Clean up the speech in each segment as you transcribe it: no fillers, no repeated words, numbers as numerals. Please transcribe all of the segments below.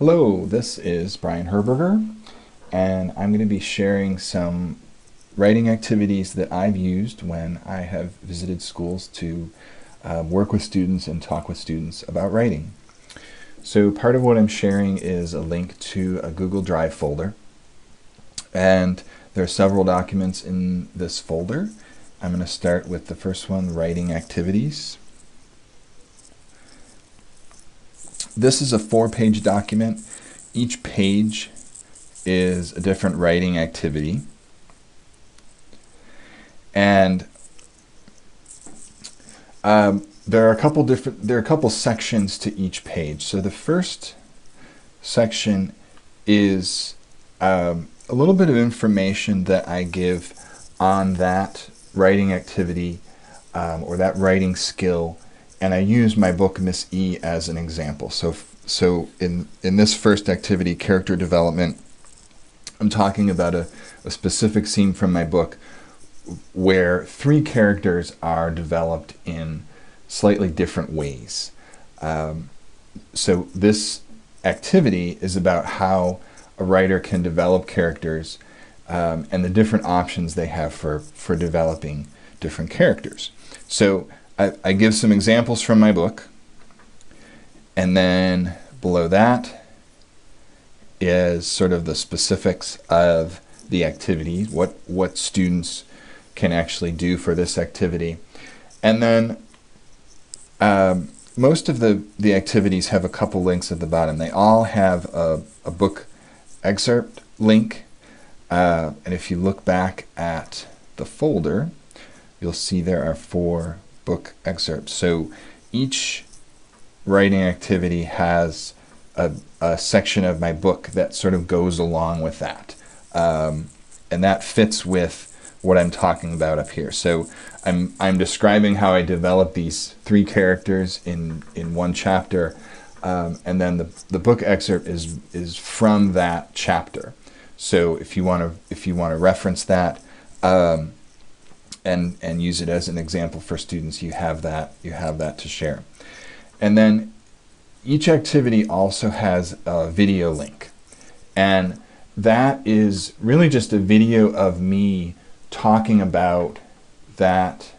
Hello, this is Brian Herberger, and I'm going to be sharing some writing activities that I've used when I have visited schools to work with students and talk with students about writing. So part of what I'm sharing is a link to a Google Drive folder, and there are several documents in this folder. I'm going to start with the first one, writing activities. This is a 4-page document. Each page is a different writing activity. And there are a couple sections to each page. So the first section is a little bit of information that I give on that writing activity or that writing skill, and I use my book Miss E as an example. So in this first activity, character development, I'm talking about a specific scene from my book where 3 characters are developed in slightly different ways. So this activity is about how a writer can develop characters and the different options they have for developing different characters. So I give some examples from my book, and then below that is sort of the specifics of the activity, what students can actually do for this activity. And then most of the activities have a couple links at the bottom. They all have a book excerpt link, and if you look back at the folder, you'll see there are 4 book excerpts. So each writing activity has a section of my book that sort of goes along with that. And that fits with what I'm talking about up here. So I'm describing how I develop these 3 characters in one chapter, and then the book excerpt is from that chapter. So if you want to reference that and use it as an example for students, you have that to share. And then each activity also has a video link, and that is really just a video of me talking about that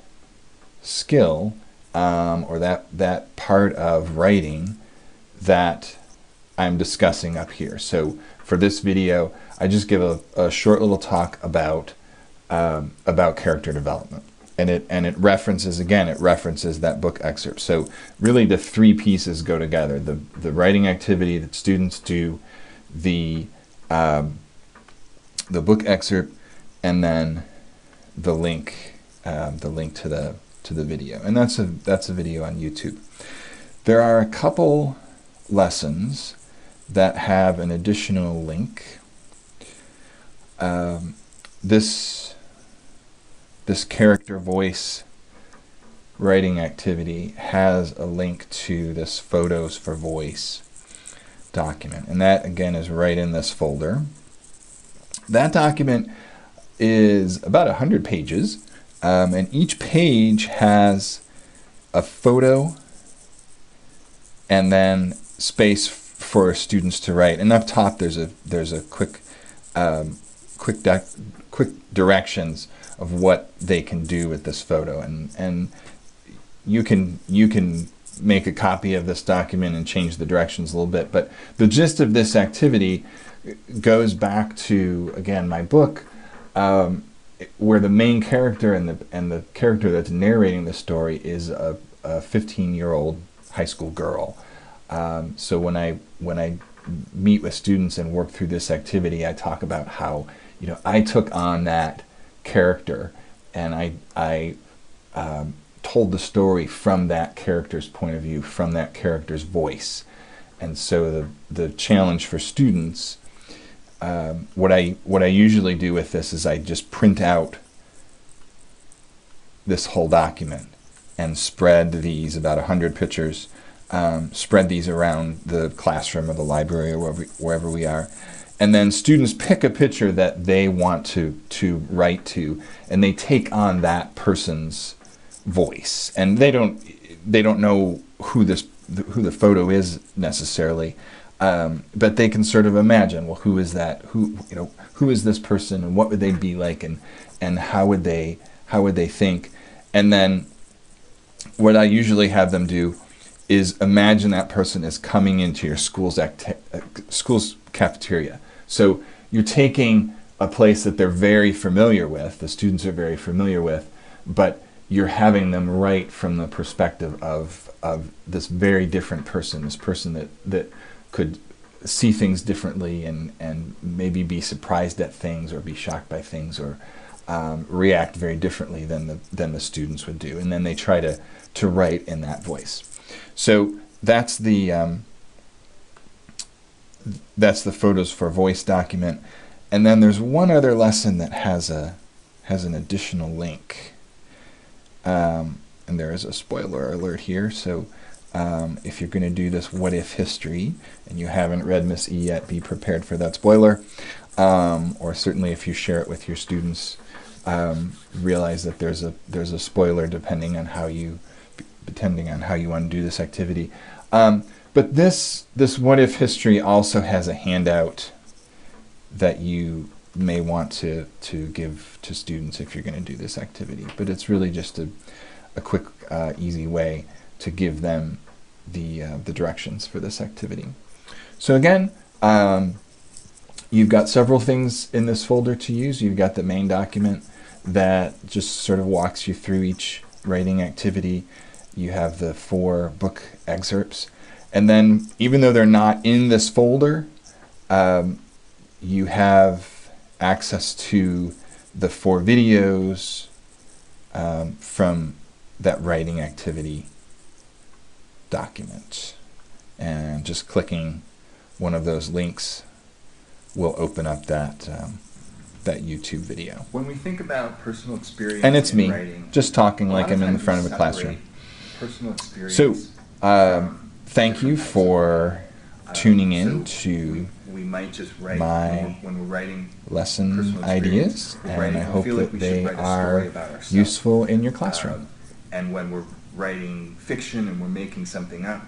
skill or that part of writing that I'm discussing up here. So for this video, I just give a short little talk about character development, and it references that book excerpt. So really the 3 pieces go together: the writing activity that students do, the book excerpt, and then the link to the video. And that's a video on YouTube. There are a couple lessons that have an additional link. This character voice writing activity has a link to this Photos for Voice document, and that again is right in this folder. That document is about 100 pages, and each page has a photo and then space for students to write. And up top there's a quick directions of what they can do with this photo, and you can make a copy of this document and change the directions a little bit, but the gist of this activity goes back to, again, my book, where the main character and the character that's narrating the story is a 15-year-old high school girl. So when I meet with students and work through this activity, I talk about how, I took on that character and I told the story from that character's point of view, from that character's voice. And so the challenge for students, what I usually do with this is I just print out this whole document and spread these, about 100 pictures, spread these around the classroom or the library or wherever we are. And then students pick a picture that they want to write to, and they take on that person's voice. And they don't know who the photo is necessarily, But they can sort of imagine, well, who is that? Who is this person, and what would they be like, and how would they think? And then what I usually have them do is imagine that person is coming into your school's cafeteria. So you're taking a place that they're very familiar with, the students are very familiar with, but you're having them write from the perspective of this very different person, this person that could see things differently and maybe be surprised at things or be shocked by things or react very differently than the students would do. And then they try to write in that voice. So that's the Photos for Voice document. And then there's one other lesson that has an additional link. And there is a spoiler alert here. So if you're going to do this what if history and you haven't read Miss E yet, be prepared for that spoiler. Or certainly if you share it with your students, realize that there's a spoiler depending on how you want to do this activity. But this what if history also has a handout that you may want to give to students if you're going to do this activity. But it's really just a quick, easy way to give them the directions for this activity. So again, you've got several things in this folder to use. You've got the main document that just sort of walks you through each writing activity. You have the 4 book excerpts. And then even though they're not in this folder, you have access to the 4 videos from that writing activity document. And just clicking one of those links will open up that YouTube video. When we think about personal experience and it's me, writing, just talking like I'm in the front of a classroom. Personal experience. So, thank you for tuning in to we might just write my when we're writing lesson ideas, and I hope like that they are useful in your classroom. And when we're writing fiction and we're making something up,